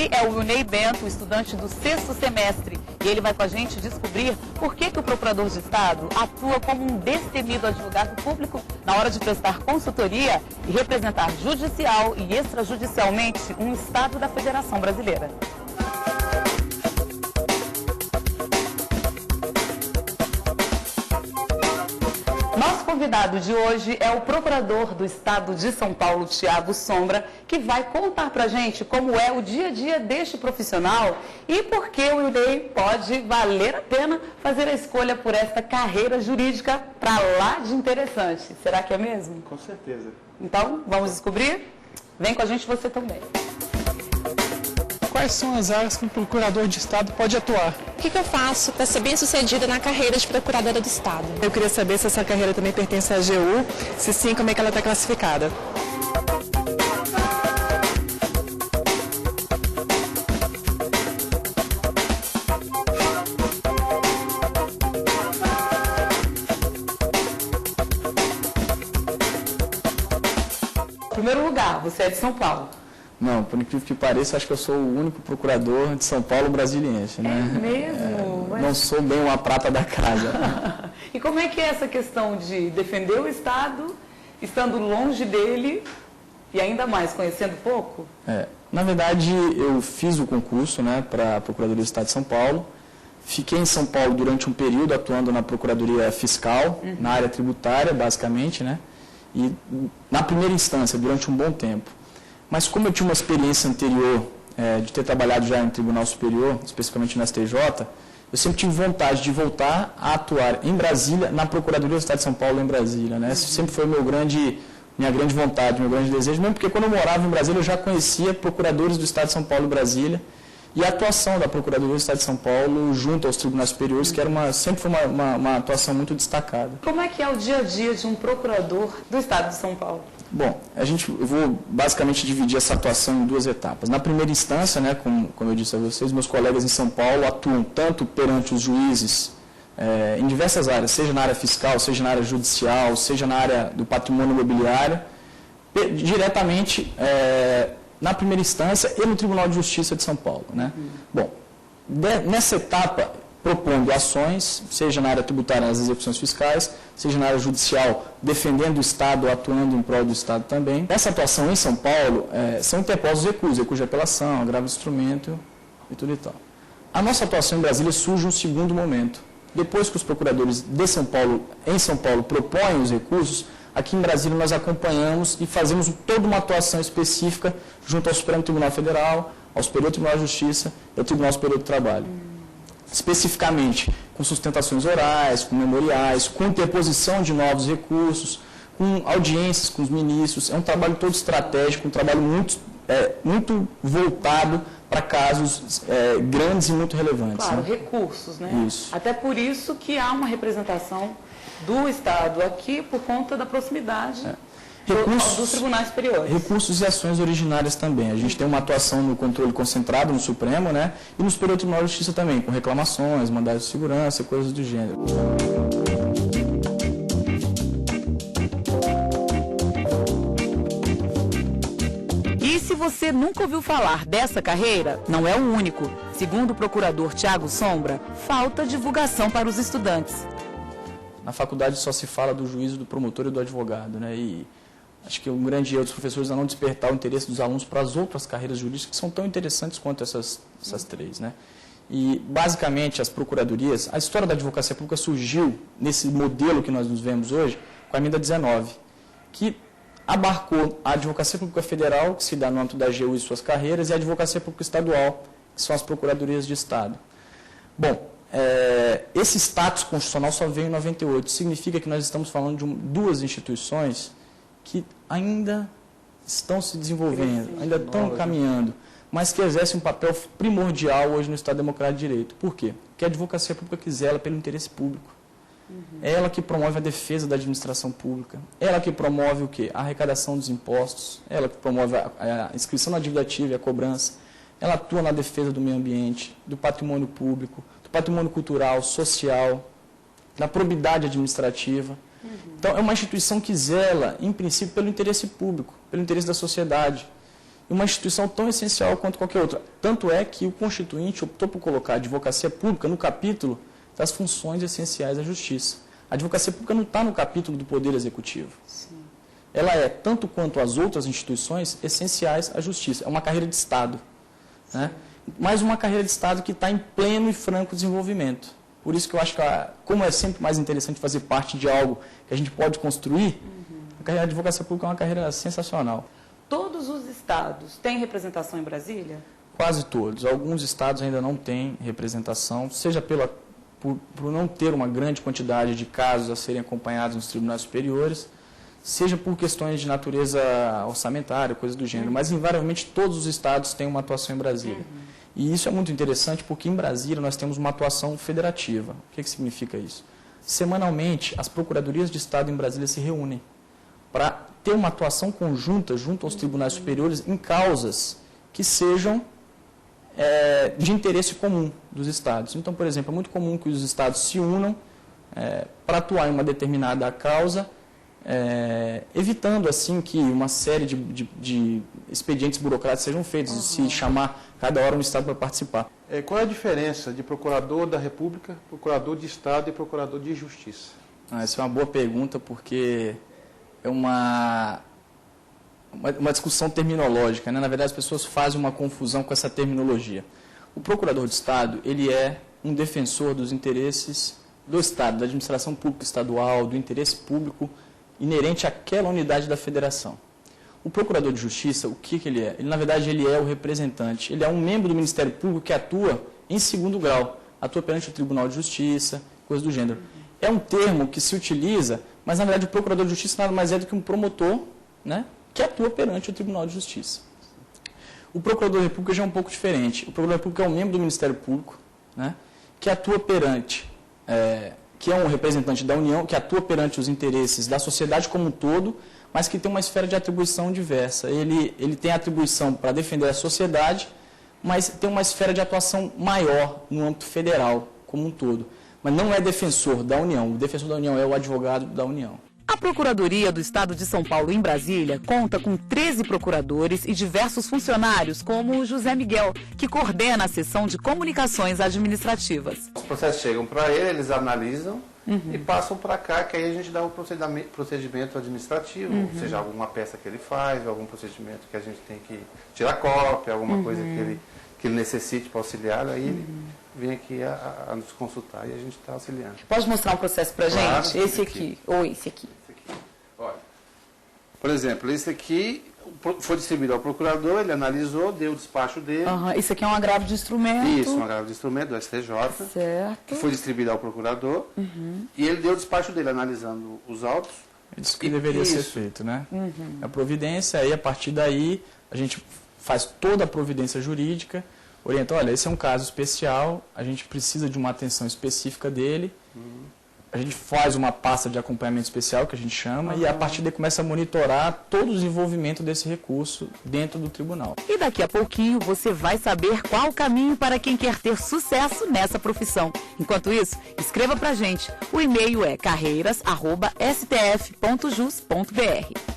aqui é o Wilney Bento, estudante do 6º semestre. E ele vai com a gente descobrir por que o Procurador de Estado atua como um destemido advogado público na hora de prestar consultoria e representar judicial e extrajudicialmente um Estado da Federação Brasileira. Nosso convidado de hoje é o Procurador do Estado de São Paulo, Thiago Sombra, que vai contar pra gente como é o dia a dia deste profissional e por que o Wilney pode valer a pena fazer a escolha por esta carreira jurídica pra lá de interessante. Será que é mesmo? Com certeza. Então, vamos descobrir? Vem com a gente você também. Quais são as áreas que um procurador de Estado pode atuar? O que eu faço para ser bem-sucedida na carreira de procuradora do Estado? Eu queria saber se essa carreira também pertence à AGU, se sim, como é que ela está classificada. Em primeiro lugar, você é de São Paulo. Não, por incrível que pareça, acho que eu sou o único procurador de São Paulo brasiliense, né? É mesmo? Mas... Não sou bem uma prata da casa. E como é que é essa questão de defender o Estado, estando longe dele e ainda mais conhecendo pouco? Na verdade, eu fiz o concurso, né, para a Procuradoria do Estado de São Paulo. Fiquei em São Paulo durante um período atuando na Procuradoria Fiscal, na área tributária, basicamente, né? E na primeira instância, durante um bom tempo. Mas como eu tinha uma experiência anterior de ter trabalhado já em Tribunal Superior, especificamente no STJ, eu sempre tive vontade de voltar a atuar em Brasília, na Procuradoria do Estado de São Paulo, em Brasília, né? Esse sempre foi minha grande vontade, meu grande desejo, mesmo porque quando eu morava em Brasília eu já conhecia procuradores do Estado de São Paulo e Brasília, e a atuação da Procuradoria do Estado de São Paulo junto aos tribunais superiores, que sempre foi uma atuação muito destacada. Como é que é o dia a dia de um procurador do Estado de São Paulo? Bom, eu vou basicamente dividir essa atuação em duas etapas. Na primeira instância, né, como eu disse a vocês, meus colegas em São Paulo atuam tanto perante os juízes em diversas áreas, seja na área fiscal, seja na área judicial, seja na área do patrimônio imobiliário, diretamente na primeira instância e no Tribunal de Justiça de São Paulo, né? Bom, nessa etapa, propondo ações, seja na área tributária, nas execuções fiscais, seja na área judicial, defendendo o Estado, atuando em prol do Estado também. Nessa atuação em São Paulo, são interpostos recurso de apelação, agravo de instrumento e tudo e tal. A nossa atuação em Brasília surge um segundo momento. Depois que os procuradores de São Paulo, em São Paulo, propõem os recursos, aqui em Brasília nós acompanhamos e fazemos toda uma atuação específica junto ao Supremo Tribunal Federal, ao Superior Tribunal de Justiça e ao Tribunal Superior do Trabalho. Especificamente com sustentações orais, com memoriais, com interposição de novos recursos, com audiências com os ministros. É um trabalho todo estratégico, um trabalho muito voltado para casos grandes e muito relevantes. Claro, né? Recursos, né? Isso. Até por isso que há uma representação do Estado aqui por conta da proximidade dos tribunais superiores. Recursos e ações originárias também. A gente tem uma atuação no controle concentrado no Supremo, né? E no Superior Tribunal de Justiça também, com reclamações, mandados de segurança, coisas do gênero. E se você nunca ouviu falar dessa carreira, não é o único. Segundo o procurador Thiago Sombra, falta divulgação para os estudantes. Na faculdade só se fala do juízo, do promotor e do advogado, né? E acho que um grande erro dos professores é não despertar o interesse dos alunos para as outras carreiras jurídicas que são tão interessantes quanto essas três, né? E, basicamente, as procuradorias, a história da advocacia pública surgiu nesse modelo que nós nos vemos hoje, com a emenda 19, que abarcou a advocacia pública federal, que se dá no âmbito da AGU e suas carreiras, e a advocacia pública estadual, que são as procuradorias de Estado. Bom, esse status constitucional só veio em 98. Significa que nós estamos falando de duas instituições que ainda estão se desenvolvendo, ainda estão caminhando, mas que exercem um papel primordial hoje no Estado Democrático de Direito. Por quê? Porque a advocacia pública que zela pelo interesse público. É ela que promove a defesa da administração pública. Ela que promove o quê? A arrecadação dos impostos. Ela que promove a inscrição na dívida ativa e a cobrança. Ela atua na defesa do meio ambiente, do patrimônio público, patrimônio cultural, social, da probidade administrativa. Então, é uma instituição que zela, em princípio, pelo interesse público, pelo interesse da sociedade. uma instituição tão essencial quanto qualquer outra. Tanto é que o Constituinte optou por colocar a advocacia pública no capítulo das funções essenciais da justiça. A advocacia pública não está no capítulo do Poder Executivo. Sim. Ela é, tanto quanto as outras instituições, essenciais à justiça. É uma carreira de Estado. Né? Mas uma carreira de Estado que está em pleno e franco desenvolvimento. Por isso que eu acho que, como é sempre mais interessante fazer parte de algo que a gente pode construir, a carreira de advocacia pública é uma carreira sensacional. Todos os estados têm representação em Brasília? Quase todos. Alguns estados ainda não têm representação, seja por não ter uma grande quantidade de casos a serem acompanhados nos tribunais superiores, seja por questões de natureza orçamentária, coisas do gênero. Mas, invariavelmente, todos os estados têm uma atuação em Brasília. E isso é muito interessante porque em Brasília nós temos uma atuação federativa. O que significa isso? Semanalmente, as procuradorias de Estado em Brasília se reúnem para ter uma atuação conjunta junto aos tribunais superiores em causas que sejam de interesse comum dos estados. Então, por exemplo, é muito comum que os estados se unam para atuar em uma determinada causa, evitando assim que uma série de expedientes burocráticos sejam feitos, de se chamar cada hora um estado para participar. Qual é a diferença de procurador da República, procurador de Estado e procurador de Justiça? Essa é uma boa pergunta porque é uma discussão terminológica, né? Na verdade, as pessoas fazem uma confusão com essa terminologia. O procurador de Estado, ele é um defensor dos interesses do Estado, da administração pública estadual, do interesse público inerente àquela unidade da federação. O procurador de Justiça, o que ele é? Ele, na verdade, ele é o representante. Ele é um membro do Ministério Público que atua em segundo grau, atua perante o Tribunal de Justiça, coisa do gênero. É um termo que se utiliza, mas, na verdade, o procurador de Justiça nada mais é do que um promotor, né, que atua perante o Tribunal de Justiça. O Procurador da República já é um pouco diferente. O Procurador da República é um membro do Ministério Público, né, que atua perante, que é um representante da União, que atua perante os interesses da sociedade como um todo, mas que tem uma esfera de atribuição diversa. Ele tem atribuição para defender a sociedade, mas tem uma esfera de atuação maior no âmbito federal como um todo. Mas não é defensor da União. O defensor da União é o advogado da União. A Procuradoria do Estado de São Paulo, em Brasília, conta com 13 procuradores e diversos funcionários, como o José Miguel, que coordena a seção de comunicações administrativas. Os processos chegam para ele, eles analisam e passam para cá, que aí a gente dá o procedimento administrativo, seja alguma peça que ele faz, algum procedimento que a gente tem que tirar cópia, alguma coisa que ele necessite para auxiliar, aí ele vem aqui a nos consultar e a gente está auxiliando. Pode mostrar um processo para a Claro, gente? Esse aqui, ou esse aqui. Olha, por exemplo, esse aqui foi distribuído ao procurador, ele analisou, deu o despacho dele. Isso aqui é um agravo de instrumento. Isso, um agravo de instrumento do STJ, Certo. que foi distribuído ao procurador, e ele deu o despacho dele analisando os autos. Isso que deveria ser feito, né? A providência, aí a partir daí a gente faz toda a providência jurídica, orienta, olha, esse é um caso especial, a gente precisa de uma atenção específica dele, a gente faz uma pasta de acompanhamento especial, que a gente chama, e a partir daí começa a monitorar todo o desenvolvimento desse recurso dentro do tribunal. E daqui a pouquinho você vai saber qual o caminho para quem quer ter sucesso nessa profissão. Enquanto isso, escreva pra gente. O e-mail é carreiras@stf.jus.br.